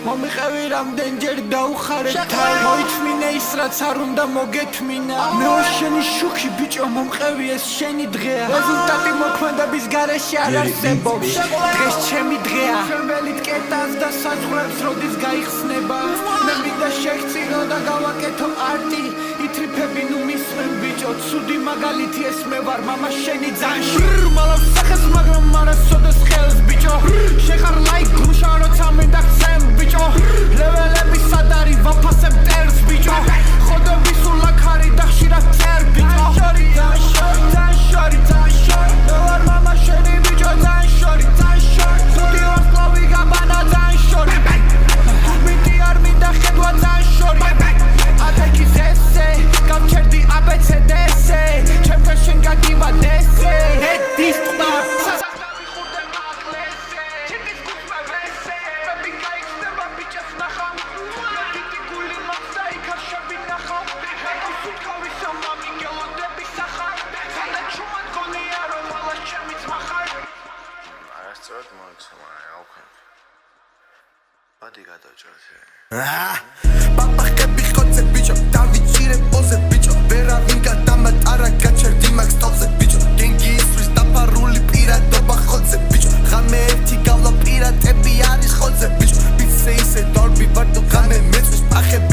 მომიყევი რამდენჯერ დაუხარეთ თაი მოითმინე ის რაც არ უნდა მოგეთმინა მე შენი შუქი ბიჭო მომყევი ეს შენი დღეა რეზულტატი მოქმედების გარეშე არ არსებობს დღეს ჩემი დღეა ხელველით კეტას და საზღვრებს როდის გაიხსნება მე მინდა შეგწირო და გავაკეთო არტი ითრიფები ნუ მისმენ ბიჭო ცუდი მაგალითი ეს მე ვარ მამა შენი ძანში მალავს სახეს მაგრამ არა სოდეს ხელს ბიჭო შეხარ ლაიქ გუშა როცა მინდა ხსენ ბიჭო ლეველები სად არის ვაფასებ ტერს ბიჭო ხოდები სულ აქ არის და ხშირად წერ ბიჭო ძან შორი მამა შენი ბიჭო ძან შორი ხუთი ვარსკვლავი გაბანა ძან შორი მიტი არ მინდა ხედვა ძან შორი ათექის ესე გავჩერდი აბეცედესე ჩემთან შენ გაგიბადესე ედის ტბა Babakები ხოცე ბიჭო დავიჭირე პოზე ბიჭო ვერავინ გადამატარა გაჩერდი მაგ სტოპზე ბიჭო გენგი ისვრის დაფარული პირადობა ხოცე ბიჭო ღამე ერთი გავლა პირატები არის ხოცე ბიჭო ვიცე ისე დორბი ვარ თუ ღამე მეწვის პახები